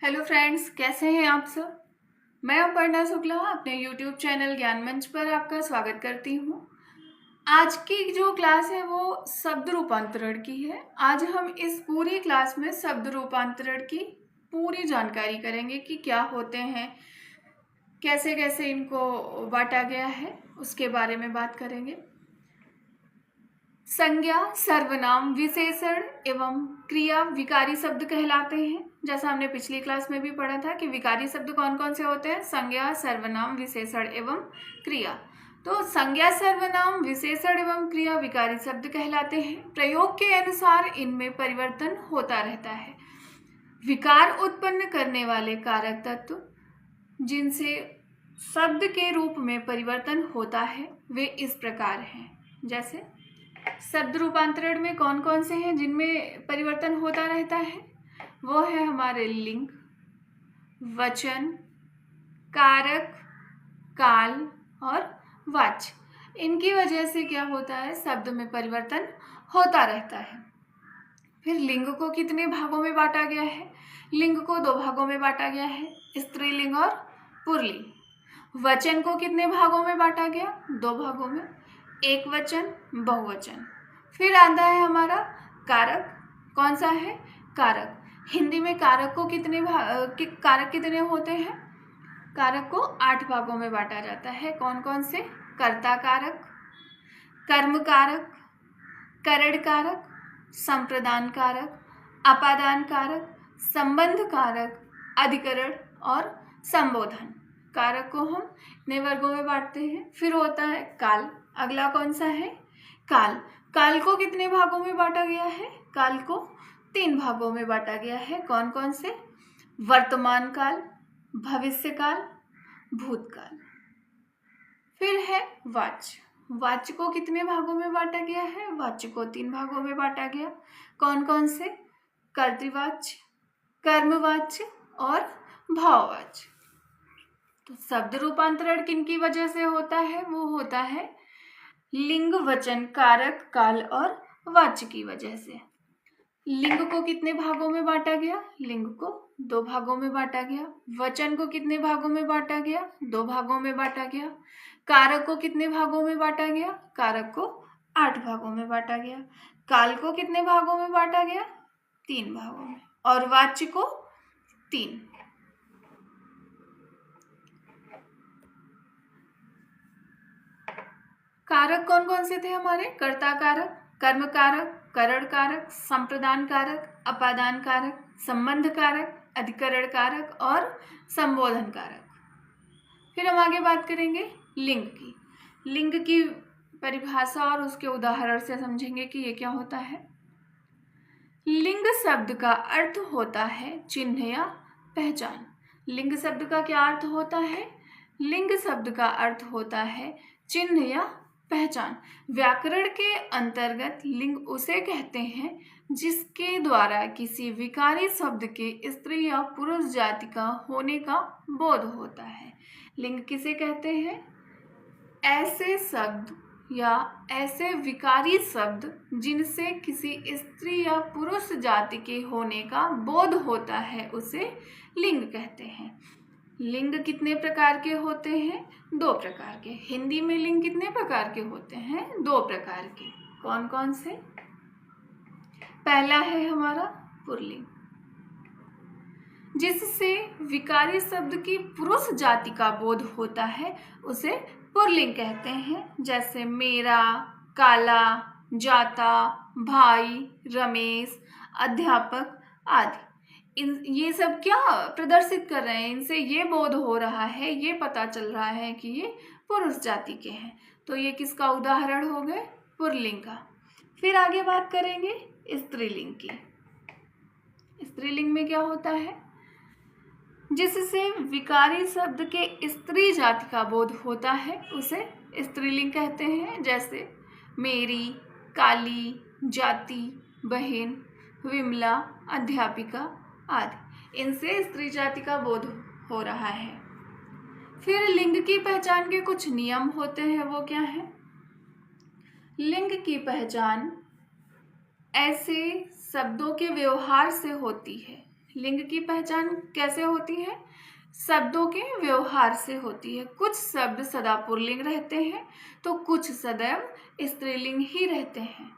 Hello friends, कैसे हैं आप सब। मैं अपर्णा शुक्ला अपने यूट्यूब चैनल ज्ञान मंच पर आपका स्वागत करती हूँ। आज की जो क्लास है वो शब्द रूपांतरण की है। आज हम इस पूरी क्लास में शब्द रूपांतरण की पूरी जानकारी करेंगे कि क्या होते हैं, कैसे कैसे इनको बांटा गया है, उसके बारे में बात करेंगे। संज्ञा, सर्वनाम, विशेषण एवं क्रिया विकारी शब्द कहलाते हैं। जैसा हमने पिछली क्लास में भी पढ़ा था कि विकारी शब्द कौन कौन से होते हैं, संज्ञा, सर्वनाम, विशेषण एवं क्रिया। तो संज्ञा, सर्वनाम, विशेषण एवं क्रिया विकारी शब्द कहलाते हैं। प्रयोग के अनुसार इनमें परिवर्तन होता रहता है। विकार उत्पन्न करने वाले कारक तत्व जिनसे शब्द के रूप में परिवर्तन होता है वे इस प्रकार हैं। जैसे शब्द रूपांतरण में कौन कौन से हैं जिनमें परिवर्तन होता रहता है, वो है हमारे लिंग, वचन, कारक, काल और वाच्य। इनकी वजह से क्या होता है, शब्द में परिवर्तन होता रहता है। फिर लिंग को कितने भागों में बांटा गया है, लिंग को 2 भागों में बांटा गया है, स्त्रीलिंग और पुल्लिंग। वचन को कितने भागों में बांटा गया, 2 भागों में, एक वचन, बहुवचन। फिर आता है हमारा कारक। कौन सा है, कारक। हिंदी में कारक को कारक कितने होते हैं, कारक को 8 भागों में बांटा जाता है। कौन कौन से, कर्ता कारक, कर्म कारक, करण कारक, संप्रदान कारक, अपादान कारक, संबंध कारक, अधिकरण और संबोधन। कारक को हम नए वर्गों में बांटते हैं। फिर होता है काल। अगला कौन सा है, काल। काल को कितने भागों में बांटा गया है, काल को 3 भागों में बांटा गया है। कौन कौन से, वर्तमान काल, भविष्य काल, भूतकाल। फिर है वाच्य। वाच्य को कितने भागों में बांटा गया है, वाच्य को 3 भागों में बांटा गया। कौन कौन से, कर्तृवाच्य, कर्मवाच्य और भाववाच्य। तो शब्द रूपांतरण किनकी वजह से होता है, वो होता है लिंग, वचन, कारक, काल और वाच्य की वजह से। लिंग को कितने भागों में बांटा गया, लिंग को 2 भागों में बांटा गया। वचन को कितने भागों में बांटा गया, 2 भागों में बांटा गया। कारक को कितने भागों में बांटा गया, कारक को 8 भागों में बांटा गया। काल को कितने भागों में बांटा गया, 3 भागों में। और वाच्य को 3। कारक कौन कौन से थे हमारे, कर्ता कारक, कर्म कारक, करण कारक, संप्रदान कारक, अपादान कारक, संबंध कारक, अधिकरण कारक और संबोधन कारक। फिर हम आगे बात करेंगे लिंग की। लिंग की परिभाषा और उसके उदाहरण से समझेंगे कि ये क्या होता है। लिंग शब्द का अर्थ होता है चिन्ह या पहचान। लिंग शब्द का क्या अर्थ होता है, लिंग शब्द का अर्थ होता है चिन्ह या पहचान। व्याकरण के अंतर्गत लिंग उसे कहते हैं जिसके द्वारा किसी विकारी शब्द के स्त्री या पुरुष जाति का होने का बोध होता है। लिंग किसे कहते हैं, ऐसे शब्द या ऐसे विकारी शब्द जिनसे किसी स्त्री या पुरुष जाति के होने का बोध होता है, उसे लिंग कहते हैं। लिंग कितने प्रकार के होते हैं, 2 प्रकार के। हिंदी में लिंग कितने प्रकार के होते हैं, 2 प्रकार के। कौन कौन से, पहला है हमारा पुल्लिंग, जिससे विकारी शब्द की पुरुष जाति का बोध होता है, उसे पुल्लिंग कहते हैं। जैसे मेरा, काला, जाता, भाई, रमेश, अध्यापक आदि। ये सब क्या प्रदर्शित कर रहे हैं, इनसे ये बोध हो रहा है, ये पता चल रहा है कि ये पुरुष जाति के हैं। तो ये किसका उदाहरण हो गए, पुल्लिंग का। फिर आगे बात करेंगे स्त्रीलिंग की। स्त्रीलिंग में क्या होता है, जिससे विकारी शब्द के स्त्री जाति का बोध होता है, उसे स्त्रीलिंग कहते हैं। जैसे मेरी, काली, जाति, बहन, विमला, अध्यापिका आदि। इनसे स्त्री जाति का बोध हो रहा है। फिर लिंग की पहचान के कुछ नियम होते हैं, वो क्या है, लिंग की पहचान ऐसे शब्दों के व्यवहार से होती है, लिंग की पहचान कैसे होती है? शब्दों के व्यवहार से होती है। कुछ शब्द सदा पुल्लिंग रहते हैं तो कुछ सदैव स्त्रीलिंग ही रहते हैं।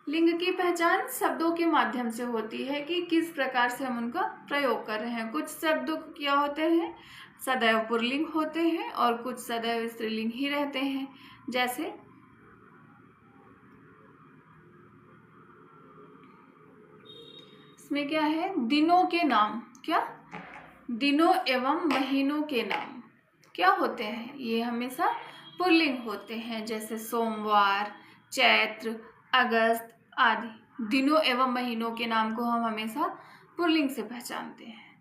लिंग की पहचान शब्दों के माध्यम से होती है कि किस प्रकार से हम उनका प्रयोग कर रहे हैं। कुछ शब्द क्या होते हैं? सदैव पुल्लिंग होते हैं और कुछ सदैव स्त्रीलिंग ही रहते हैं। जैसे इसमें क्या है? दिनों के नाम। क्या? दिनों एवं महीनों के नाम क्या होते हैं? ये हमेशा पुल्लिंग होते हैं, जैसे सोमवार, चैत्र, अगस्त आदि। दिनों एवं महीनों के नाम को हम हमेशा पुल्लिंग से पहचानते हैं।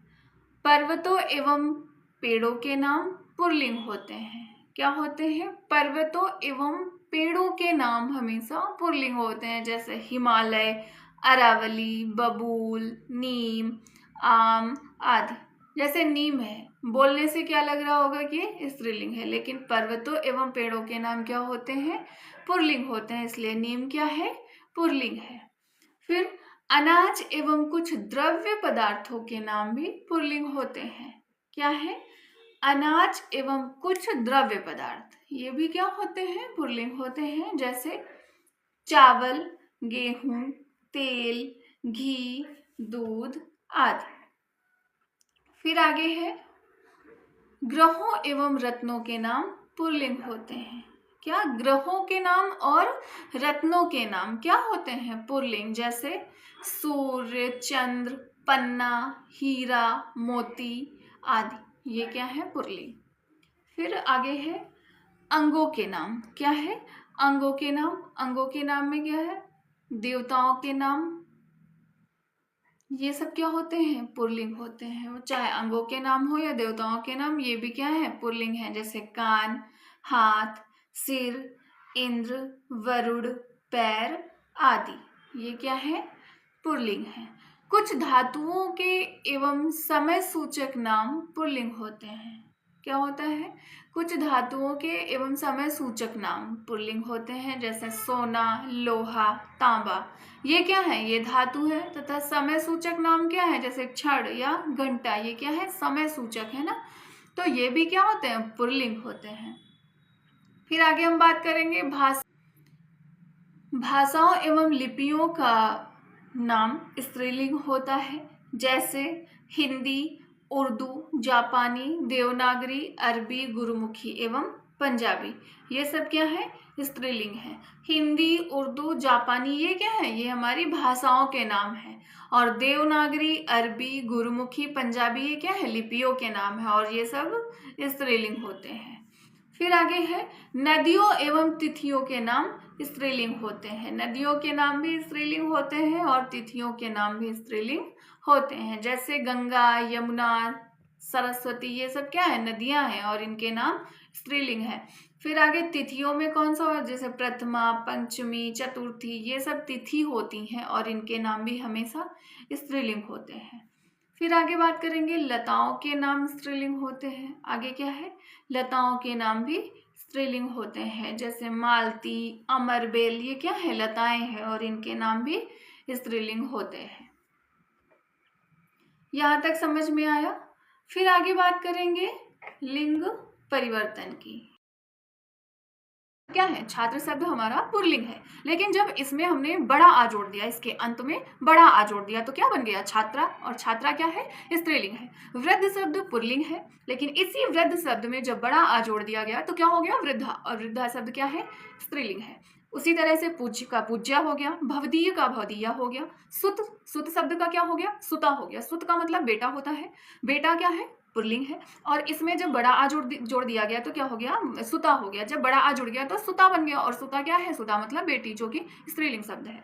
पर्वतों एवं पेड़ों के नाम पुल्लिंग होते हैं। क्या होते हैं? पर्वतों एवं पेड़ों के नाम हमेशा पुल्लिंग होते हैं, जैसे हिमालय, अरावली, बबूल, नीम, आम आदि। जैसे नीम है, बोलने से क्या लग रहा होगा कि ये स्त्रीलिंग है, लेकिन पर्वतों एवं पेड़ों के नाम क्या होते हैं? पुल्लिंग होते हैं, इसलिए नीम क्या है? पुल्लिंग है। फिर अनाज एवं कुछ द्रव्य पदार्थों के नाम भी पुल्लिंग होते हैं। क्या है? अनाज एवं कुछ द्रव्य पदार्थ, ये भी क्या होते हैं? पुल्लिंग होते हैं, जैसे चावल, गेहूं, तेल, घी, दूध आदि। फिर आगे है ग्रहों एवं रत्नों के नाम पुल्लिंग होते हैं। क्या? ग्रहों के नाम और रत्नों के नाम क्या होते हैं? पुल्लिंग। जैसे सूर्य, चंद्र, पन्ना, हीरा, मोती आदि, ये क्या है? पुल्लिंग। फिर आगे है अंगों के नाम। क्या है? अंगों के नाम। अंगों के नाम में क्या है? देवताओं के नाम, ये सब क्या होते हैं? पुल्लिंग होते हैं। वो चाहे अंगों के नाम हो या देवताओं के नाम, ये भी क्या है? पुल्लिंग है। जैसे कान, हाथ, सिर, इंद्र, वरुण, पैर आदि, ये क्या है? पुल्लिंग है। कुछ धातुओं के एवं समय सूचक नाम पुल्लिंग होते हैं। क्या होता है? कुछ धातुओं के एवं समय सूचक नाम पुल्लिंग होते हैं, जैसे सोना, लोहा, तांबा, ये क्या है? ये धातु है। तथा समय सूचक नाम क्या है? जैसे क्षण या घंटा, ये क्या है? समय सूचक है ना, तो ये भी क्या होते हैं? पुल्लिंग होते हैं। फिर आगे हम बात करेंगे भाषाओं एवं लिपियों का नाम स्त्रीलिंग होता है, जैसे हिंदी, उर्दू, जापानी, देवनागरी, अरबी, गुरुमुखी एवं पंजाबी, ये सब क्या है? स्त्रीलिंग है। हिंदी, उर्दू, जापानी, ये क्या है? ये हमारी भाषाओं के नाम है। और देवनागरी, अरबी, गुरुमुखी, पंजाबी, ये क्या है? लिपियों के नाम है, और ये सब स्त्रीलिंग होते हैं। फिर आगे है नदियों एवं तिथियों के नाम स्त्रीलिंग होते हैं। नदियों के नाम भी स्त्रीलिंग होते हैं और तिथियों के नाम भी स्त्रीलिंग होते हैं, जैसे गंगा, यमुना, सरस्वती, ये सब क्या है? नदियां हैं और इनके नाम स्त्रीलिंग है। फिर आगे तिथियों में कौन सा? जैसे प्रथमा, पंचमी, चतुर्थी, ये सब तिथि होती हैं और इनके नाम भी हमेशा स्त्रीलिंग होते हैं। फिर आगे बात करेंगे लताओं के नाम स्त्रीलिंग होते हैं। आगे क्या है? लताओं के नाम भी स्त्रीलिंग होते हैं, जैसे मालती, अमरबेल, ये क्या है? लताएं हैं और इनके नाम भी स्त्रीलिंग होते हैं। यहाँ तक समझ में आया? फिर आगे बात करेंगे लिंग परिवर्तन की। क्या है? छात्र शब्द हमारा पुल्लिंग है, लेकिन जब इसमें हमने बड़ा आ जोड़ दिया, इसके अंत में बड़ा आ जोड़ दिया, तो क्या बन गया? छात्रा। और छात्रा क्या है? स्त्रीलिंग है। वृद्ध शब्द पुल्लिंग है, लेकिन इसी वृद्ध शब्द में जब बड़ा आ जोड़ दिया गया तो क्या हो गया? वृद्धा। और वृद्धा शब्द क्या है? स्त्रीलिंग है। उसी तरह से पूज्य का पूज्या हो गया, भवदीय का भवदीया हो गया, सुत, सुत शब्द का क्या हो गया? सुता हो गया। सुत का मतलब बेटा होता है, बेटा क्या है? पुल्लिंग है। और इसमें जब बड़ा आ जोड़ दिया गया तो क्या हो गया? सुता हो गया। जब बड़ा आ जुड़ गया तो सुता बन गया, और सुता क्या है? सुता मतलब बेटी, जो कि स्त्रीलिंग शब्द है।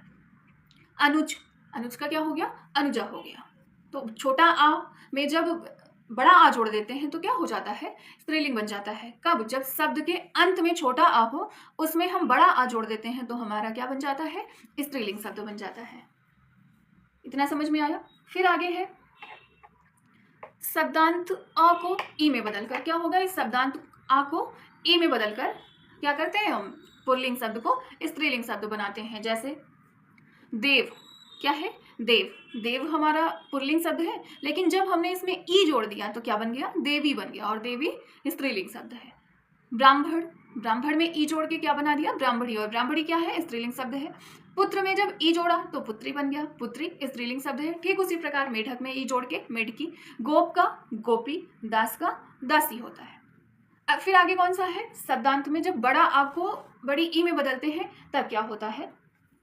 अनुज, अनुज का क्या हो गया? अनुजा हो गया। तो छोटा आ में जब बड़ा आ जोड़ देते हैं तो क्या हो जाता है? स्त्रीलिंग बन जाता है। कब? जब शब्द के अंत में छोटा आ हो, उसमें हम बड़ा आ जोड़ देते हैं तो हमारा क्या बन जाता है? स्त्रीलिंग शब्द बन जाता है। इतना समझ में आया? फिर आगे है शब्दांत अ को ई में बदलकर। क्या होगा? इस शब्दांत आ को ई में बदलकर क्या करते हैं? हम पुल्लिंग शब्द को स्त्रीलिंग शब्द बनाते हैं। जैसे देव, क्या है? देव। देव हमारा पुल्लिंग शब्द है, लेकिन जब हमने इसमें ई जोड़ दिया तो क्या बन गया? देवी बन गया, और देवी स्त्रीलिंग शब्द है। ब्राह्मण, ब्राह्मण में ई जोड़ के क्या बना दिया? ब्राह्मणी, और ब्राह्मणी क्या है? स्त्रीलिंग शब्द है। पुत्र में जब ई जोड़ा तो पुत्री बन गया, पुत्री स्त्रीलिंग शब्द है। ठीक उसी प्रकार मेढक में ई जोड़ के मेढकी, गोप का गोपी, दास का दासी होता है। अब फिर आगे कौन सा है? शब्दांत में जब बड़ा आ को बड़ी ई में बदलते हैं तब क्या होता है?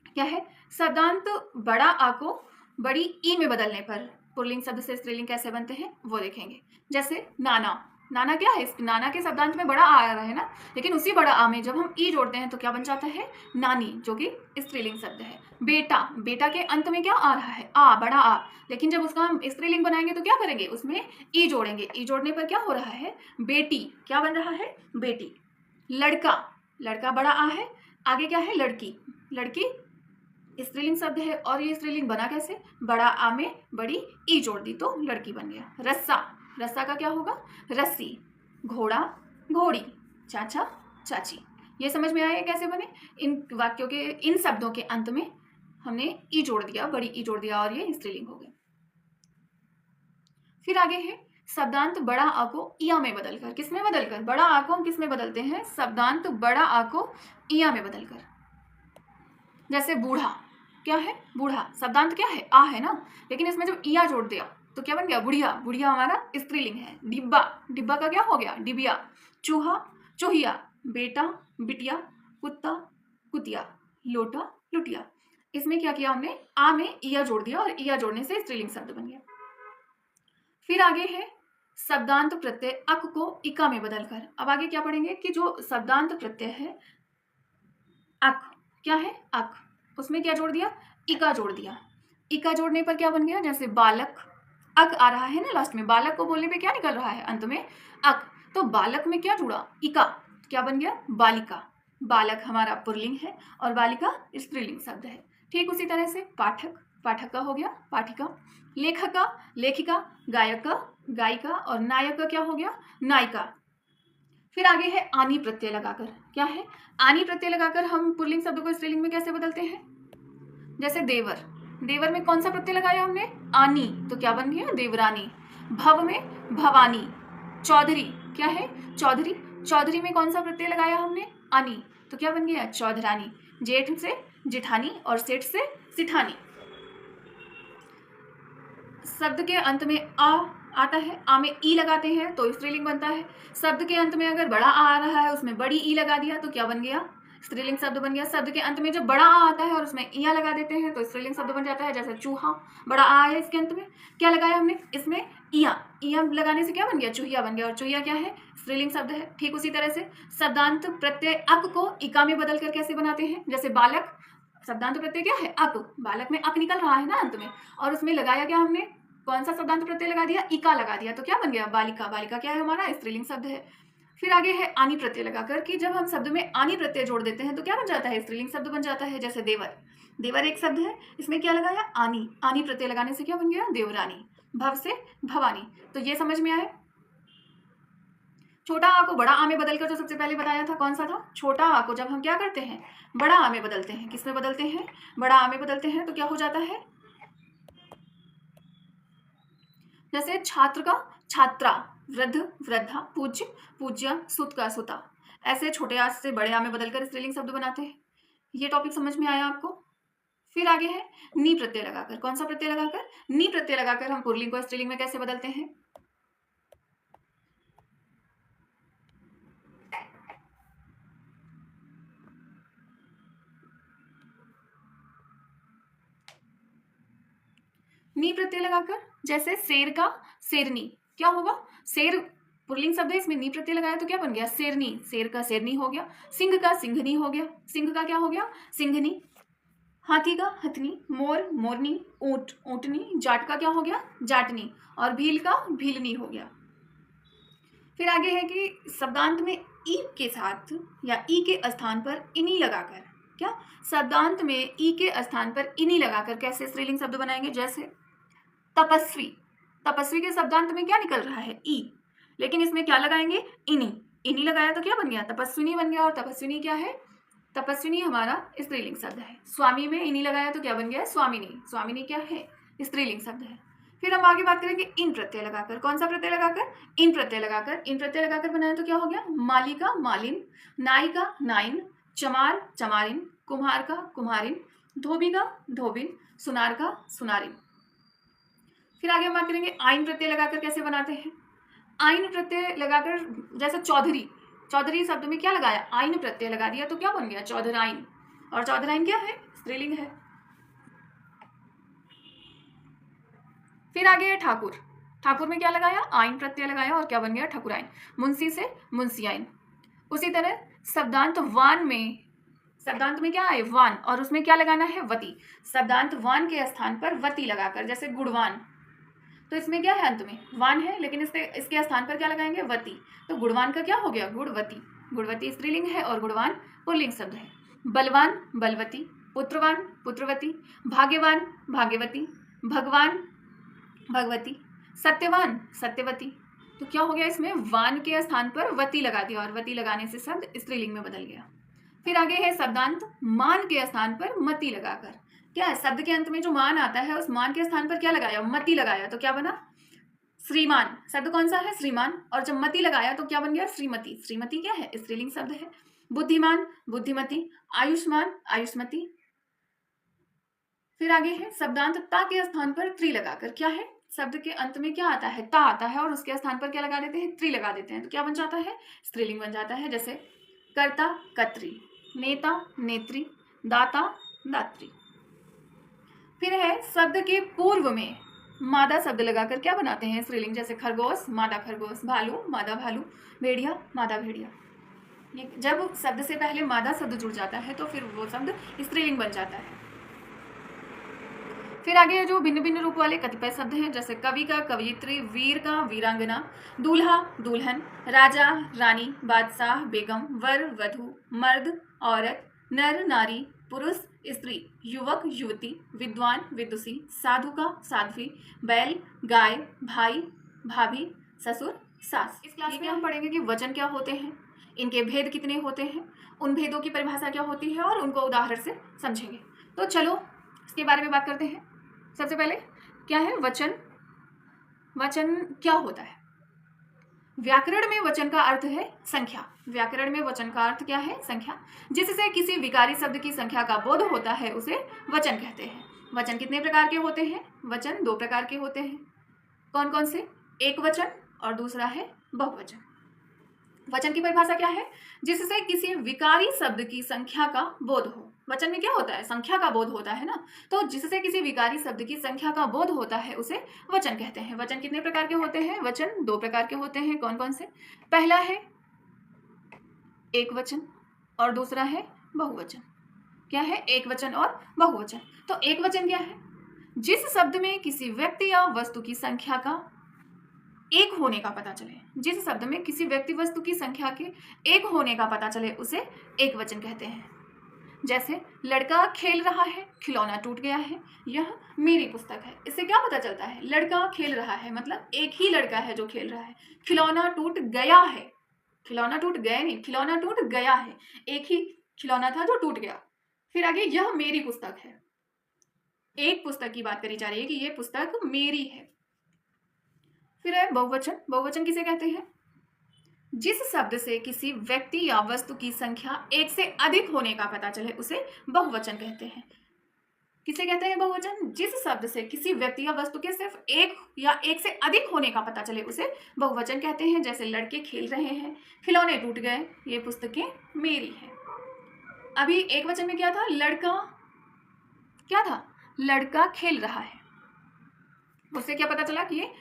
क्या है? शब्दांत बड़ा आ को बड़ी ई में बदलने पर पुल्लिंग शब्द से स्त्रीलिंग कैसे बनते हैं वो देखेंगे। जैसे नाना, नाना क्या है? नाना के शब्दांत में बड़ा आ रहा है ना, लेकिन उसी बड़ा आ में जब हम ई जोड़ते हैं तो क्या बन जाता है? नानी, जो कि स्त्रीलिंग शब्द है। बेटा, बेटा के अंत में क्या आ रहा है? आ, बड़ा आ, लेकिन जब उसका हम स्त्रीलिंग बनाएंगे तो क्या करेंगे? उसमें ई जोड़ेंगे। ई जोड़ने पर क्या हो रहा है? बेटी, क्या बन रहा है? बेटी। लड़का, लड़का बड़ा आ है, आगे क्या है? लड़की, लड़की स्त्रीलिंग शब्द है, और ये स्त्रीलिंग बना कैसे? बड़ा आ में बड़ी ई जोड़ दी तो लड़की बन गया। रस्सा, रस्सा का क्या होगा? रस्सी। घोड़ा, घोड़ी। चाचा, चाची। ये समझ में आया कैसे बने? इन वाक्यों के, इन शब्दों के अंत में हमने ई जोड़ दिया, बड़ी ई जोड़ दिया, और ये स्त्रीलिंग हो गए। फिर आगे है शब्दांत बड़ा आ को इया में बदलकर। किसमें बदलकर? बड़ा आ को हम किस में बदलते हैं? शब्दांत बड़ा आ को इया में बदलकर। जैसे बूढ़ा, क्या है? बूढ़ा। शब्दांत क्या है? आ है ना, लेकिन इसमें जब इया जोड़ दिया तो क्या बन गया? बुढ़िया। बुढ़िया हमारा स्त्रीलिंग है। डिब्बा, डिब्बा का क्या हो गया? डिबिया। चूहा, चूहिया। बेटा, बिटिया। कुत्ता, कुतिया। लोटा, लुटिया। इसमें क्या किया हमने? आ में इया जोड़ दिया, और इया जोड़ने से स्त्रीलिंग शब्द बन गया। फिर आगे है शब्दांत प्रत्यय अक को इका में बदलकर। अब आगे क्या पढ़ेंगे कि जो शब्दांत प्रत्यय है अक, क्या है? अक, उसमें क्या जोड़ दिया? इका जोड़ दिया। इका जोड़ने पर क्या बन गया? जैसे बालक, अक आ रहा है ना लास्ट में, बालक को बोलने पे क्या निकल रहा है? अंत में अक, तो बालक में क्या जुड़ा? इका, क्या बन गया? बालिका। बालक हमारा पुल्लिंग है, और बालिका स्त्रीलिंग शब्द है। ठीक उसी तरह से पाठक, पाठक का हो गया पाठिका। लेखका, लेखिका। गायक का गायिका, और नायक का क्या हो गया? नायिका। फिर आगे है आनी प्रत्यय लगाकर। क्या है? आनी प्रत्यय लगाकर हम पुल्लिंग शब्द को स्त्रीलिंग में कैसे बदलते हैं? जैसे देवर, देवर में कौन सा प्रत्यय लगाया हमने? आनी, तो क्या बन गया? देवरानी। भव में भवानी। चौधरी, क्या है? चौधरी। चौधरी में कौन सा प्रत्यय लगाया हमने? आनी, तो क्या बन गया? चौधरानी। जेठ से जेठानी, और सेठ से सिठानी। शब्द के अंत में आ आता है, आ में ई लगाते हैं तो स्त्रीलिंग बनता है। शब्द के अंत में अगर बड़ा आ रहा है, उसमें बड़ी ई लगा दिया तो क्या बन गया? स्त्रीलिंग शब्द बन गया। शब्द के अंत में जब बड़ा आ आता है और उसमें इया लगा देते हैं तो स्त्रीलिंग शब्द बन जाता है। जैसे चूहा, बड़ा आ है इसके अंत में, क्या लगाया हमने? इसमें इया, इया लगाने से क्या बन गया? चूहिया बन गया, और चूहिया क्या है? स्त्रीलिंग शब्द है। ठीक उसी तरह से शब्दांत प्रत्यय अक को इका में बदल कर कैसे बनाते हैं? जैसे बालक, शब्दांत प्रत्यय क्या है? अक, बालक में अक निकल रहा है ना अंत में, और उसमें लगाया क्या हमने? कौन सा शब्दांत प्रत्यय लगा दिया? इका लगा दिया, तो क्या बन गया? बालिका। बालिका क्या है हमारा? स्त्रीलिंग शब्द है। फिर आगे है आनी प्रत्यय लगाकर, कि जब हम शब्द में आनी प्रत्यय जोड़ देते हैं तो क्या बन जाता है? स्त्रीलिंग शब्द बन जाता है। जैसे देवर, देवर एक शब्द है, इसमें क्या लगाया? आनी। आनी प्रत्यय लगाने से क्या बन गया? देवरानी। भव से भवानी। तो ये समझ में आए। छोटा आ को बड़ा आ में बदलकर जो सबसे पहले बताया था, कौन सा था? छोटा आ को जब हम क्या करते हैं? बड़ा आ में बदलते हैं। किस में बदलते हैं? बड़ा आ में बदलते हैं, तो क्या हो जाता है? जैसे छात्र का छात्रा, वृद्ध वृद्धा, पूज्य पूज्य, सुत का सुता। ऐसे छोटे आ से बड़े आ में बदलकर स्त्रीलिंग शब्द बनाते हैं। ये टॉपिक समझ में आया आपको? फिर आगे है नी प्रत्यय लगाकर। कौन सा प्रत्यय लगाकर? नी प्रत्यय लगाकर हम पुल्लिंग को स्त्रीलिंग में कैसे बदलते हैं? नी प्रत्यय लगाकर, जैसे शेर का शेरनी, क्या होगा? शेर पुल्लिंग शब्द है, इसमें नी प्रत्यय लगाया तो क्या बन गया? शेरनी। शेर का शेरनी हो गया। सिंह का सिंघनी हो गया। सिंह का क्या हो गया? सिंघनी। हाथी का हथनी। मोर मोरनी। ऊंट ऊंटनी। जाट का क्या हो गया? जाटनी। और भील का भीलनी हो गया। फिर आगे है कि शब्दांत में ई के साथ या ई के स्थान पर इनी लगाकर, क्या? शब्दांत में ई के स्थान पर इनी लगाकर कैसे स्त्रीलिंग शब्द बनाएंगे? जैसे तपस्वी, तपस्वी के शब्दांत में क्या निकल रहा है? ई, लेकिन इसमें क्या लगाएंगे? इनी। इनी लगाया तो क्या बन गया? तपस्विनी बन गया, और तपस्विनी क्या है? तपस्विनी हमारा स्त्रीलिंग शब्द है। स्वामी में इनी लगाया तो क्या बन गया? स्वामिनी। स्वामिनी क्या है? स्त्रीलिंग शब्द है। फिर हम आगे बात करेंगे इन प्रत्यय लगाकर। कौन सा प्रत्यय लगाकर? इन प्रत्यय लगाकर। इन प्रत्यय लगाकर बनाया तो क्या हो गया? मालिका मालिन, नायिका नाइन, चमार चमारिन, कुम्हार का कुम्हारिन, धोबी का धोबिन, सुनार का सुनारिन। फिर आगे हम बात करेंगे आइन प्रत्यय लगाकर कैसे बनाते हैं। आइन प्रत्यय लगाकर, जैसे चौधरी, चौधरी शब्द में क्या लगाया? आइन प्रत्यय लगा दिया तो क्या बन गया? चौधराइन। और चौधराइन क्या है? स्त्रीलिंग है। फिर आगे है ठाकुर। ठाकुर में क्या लगाया? आइन प्रत्यय लगाया और क्या बन गया? ठाकुराइन। मुंशी से मुंशियाइन। उसी तरह शब्दांत वान में, शब्दांत में क्या है? वान, और उसमें क्या लगाना है? वती। शब्दांत वान के स्थान पर वती लगाकर, जैसे गुणवान, तो इसमें क्या है? अंत में वान है, लेकिन इसके स्थान पर क्या लगाएंगे? वती। तो गुणवान का क्या हो गया? गुणवती। गुणवती स्त्रीलिंग है और गुणवान पुल्लिंग शब्द है। बलवान बलवती, पुत्रवान पुत्रवती, भाग्यवान भाग्यवती, भगवान भगवती, सत्यवान सत्यवती। तो क्या हो गया? इसमें वान के स्थान पर वती लगा दिया और वती लगाने से शब्द स्त्रीलिंग में बदल गया। फिर आगे है शब्दांत मान के स्थान पर मति लगाकर। क्या है? शब्द के अंत में जो मान आता है उस मान के स्थान पर क्या लगाया? मति लगाया तो क्या बना? श्रीमान। शब्द कौन सा है? श्रीमान। और जब मति लगाया तो क्या बन गया? श्रीमती। श्रीमती क्या है? स्त्रीलिंग शब्द है। बुद्धिमान बुद्धिमती, आयुष्मान आयुष्मती। फिर आगे है शब्दांत ता के स्थान पर त्रि लगाकर। क्या है? शब्द के अंत में क्या आता है? ता आता है और उसके स्थान पर क्या लगा देते हैं? त्रि लगा देते हैं तो क्या बन जाता है? स्त्रीलिंग बन जाता है। जैसे कर्ता कर्त्री, नेता नेत्री, दाता दात्री। फिर है शब्द के पूर्व में मादा शब्द लगाकर क्या बनाते हैं? स्त्रीलिंग। जैसे खरगोश मादा खरगोश, भालू मादा भालू, भेड़िया मादा भेड़िया। ये जब शब्द से पहले मादा शब्द जुड़ जाता है तो फिर वो शब्द स्त्रीलिंग बन जाता है। फिर आगे जो भिन्न भिन्न रूप वाले कतिपय शब्द हैं, जैसे कवि का कवयित्री, वीर का वीरांगना, दूल्हा दुल्हन, राजा रानी, बादशाह बेगम, वर वधु, मर्द औरत, नर नारी, पुरुष स्त्री, युवक युवती, विद्वान विदुषी, साधु का साध्वी, बैल गाय, भाई भाभी, ससुर सास। इस क्लास में हम पढ़ेंगे कि वचन क्या होते हैं, इनके भेद कितने होते हैं, उन भेदों की परिभाषा क्या होती है और उनको उदाहरण से समझेंगे। तो चलो इसके बारे में बात करते हैं। सबसे पहले क्या है वचन? वचन क्या होता है? व्याकरण में वचन का अर्थ है संख्या। व्याकरण में वचन का अर्थ क्या है? संख्या। जिससे किसी विकारी शब्द की संख्या का बोध होता है उसे वचन कहते हैं। वचन कितने प्रकार के होते हैं? वचन दो प्रकार के होते हैं। कौन कौन से? एक वचन और दूसरा है बहुवचन। वचन की परिभाषा क्या है? जिससे किसी विकारी शब्द की संख्या का बोध हो। वचन में क्या होता है? संख्या का बोध होता है ना। तो जिससे किसी विकारी शब्द की संख्या का बोध होता है उसे वचन कहते हैं। वचन कितने प्रकार के होते हैं? वचन दो प्रकार के होते हैं। कौन कौन से? पहला है एक वचन और दूसरा है बहुवचन। क्या है? एक वचन और बहुवचन। तो एक वचन क्या है? जिस शब्द में किसी व्यक्ति या वस्तु की संख्या का एक होने का पता चले। जिस शब्द में किसी व्यक्ति वस्तु की संख्या के एक होने का पता चले उसे एक वचन कहते हैं। जैसे लड़का खेल रहा है, खिलौना टूट गया है, यह मेरी पुस्तक है। इससे क्या पता चलता है? लड़का खेल रहा है मतलब एक ही लड़का है जो खेल रहा है। खिलौना टूट गया है, खिलौना टूट गया नहीं, खिलौना टूट गया है, एक ही खिलौना था जो टूट गया। फिर आगे यह मेरी पुस्तक है। एक पुस्तक की बात करी जा रही है कि यह पुस्तक मेरी है। फिर है बहुवचन। बहुवचन किसे कहते हैं? जिस शब्द से किसी व्यक्ति या वस्तु की संख्या एक से अधिक होने का पता चले उसे बहुवचन कहते हैं। किसे कहते हैं बहुवचन? जिस शब्द से किसी व्यक्ति या वस्तु के सिर्फ एक या एक से अधिक होने का पता चले उसे बहुवचन कहते हैं। जैसे लड़के खेल रहे हैं, खिलौने टूट गए, ये पुस्तकें मेरी हैं। अभी एक वचन में क्या था? लड़का क्या था? लड़का खेल रहा है। उससे क्या पता चला कि ये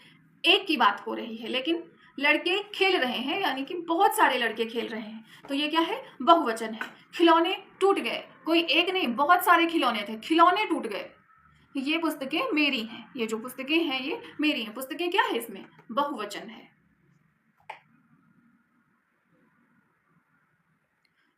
एक की बात हो रही है, लेकिन लड़के खेल रहे हैं यानी कि बहुत सारे लड़के खेल रहे हैं, तो ये क्या है? बहुवचन है। खिलौने टूट गए, कोई एक नहीं बहुत सारे खिलौने थे, खिलौने टूट गए, ये पुस्तकें मेरी हैं। ये जो पुस्तकें हैं ये मेरी हैं। पुस्तकें क्या है? इसमें बहुवचन है।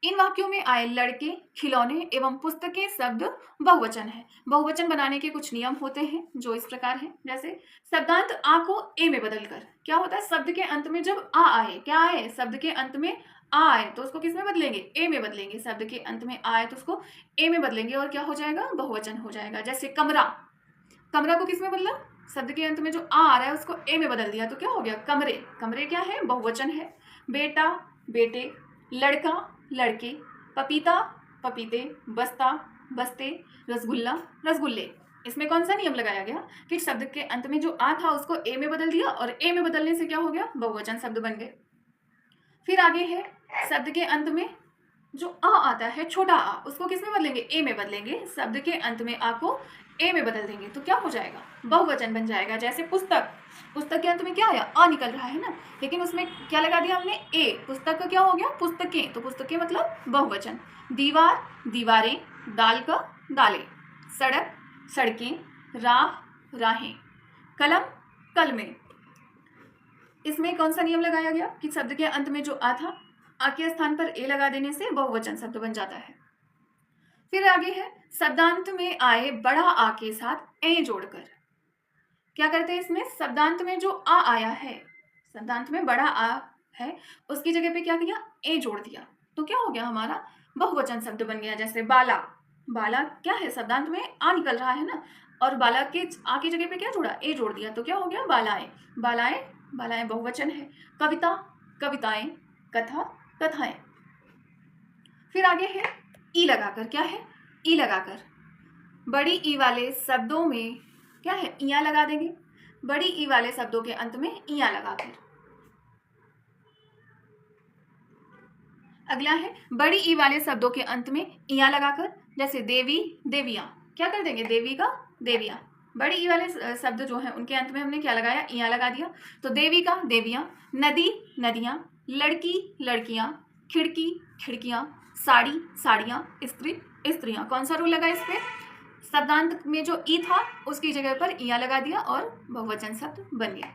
इन वाक्यों में आए लड़के, खिलौने एवं पुस्तकें शब्द बहुवचन है। बहुवचन बनाने के कुछ नियम होते हैं जो इस प्रकार हैं। जैसे शब्दांत आ को ए में बदलकर क्या होता है? शब्द के अंत में जब आ आए, क्या आए? शब्द के अंत में आए तो उसको किस में बदलेंगे, ए में बदलेंगे। शब्द के अंत में आए तो उसको ए में बदलेंगे और क्या हो जाएगा, बहुवचन हो जाएगा। जैसे कमरा, कमरा को किस में बदला, शब्द के अंत में जो आ रहा है उसको ए में बदल दिया तो क्या हो गया, कमरे। कमरे क्या है, बहुवचन है। बेटा, बेटे, लड़का, लड़के, पपीता, पपीते, बस्ता, बस्ते, रसगुल्ला, रसगुल्ले। इसमें कौन सा नियम लगाया गया कि शब्द के अंत में जो आ था उसको ए में बदल दिया और ए में बदलने से क्या हो गया, बहुवचन शब्द बन गए। फिर आगे है शब्द के अंत में जो आ आता है, छोटा आ, उसको किस में बदलेंगे, ए में बदलेंगे। शब्द के अंत में आ को ए में बदल देंगे तो क्या हो जाएगा, बहुवचन बन जाएगा। जैसे पुस्तक, पुस्तक के अंत में क्या आया, आ निकल रहा है ना, लेकिन उसमें क्या लगा दिया हमने, ए। पुस्तक का क्या हो गया, पुस्तकें, तो पुस्तकें मतलब बहुवचन। दीवार, दीवारें, दाल का दालें, सड़क, सड़कें, राह, राहें, कलम, कलमें। इसमें कौन सा नियम लगाया गया कि शब्द के अंत में जो आ था, आ के स्थान पर ए लगा देने से बहुवचन शब्द बन जाता है। फिर आगे है शब्दांत में आए बड़ा आ के साथ ए जोड़कर। क्या करते हैं इसमें, शब्दांत में जो आ आया है, शब्दांत में बड़ा आ है, उसकी जगह पे क्या किया, ए जोड़ दिया तो क्या हो गया, हमारा बहुवचन शब्द बन गया। जैसे बाला, बाला क्या है, शब्दांत में आ निकल रहा है ना, और बाला के आ की जगह पे क्या जोड़ा, ए जोड़ दिया तो क्या हो गया, बालाएं। बालाएं, बालाएं बहुवचन है। कविता, कविताएं, कथा, कथाएं। फिर आगे है ई लगाकर। क्या है, ई लगाकर। बड़ी ई वाले शब्दों में क्या है, इया लगा देंगे। बड़ी ई वाले शब्दों के अंत में इया लगाकर। अगला है बड़ी ई वाले शब्दों के अंत में इया लगाकर। जैसे देवी, देवियां, क्या कर देंगे, देवी का देवियां। बड़ी ई वाले शब्द जो हैं उनके अंत में हमने क्या लगाया, इया लगा दिया तो देवी का देवियां। नदी, नदियां, लड़की, लड़कियां, खिड़की, खिड़कियां, साड़ी, साड़ियां, स्त्री, स्त्रियां। कौन सा रूल लगा इस पे, शब्दांत में जो ई था उसकी जगह पर इया लगा दिया और बहुवचन शब्द बन गया।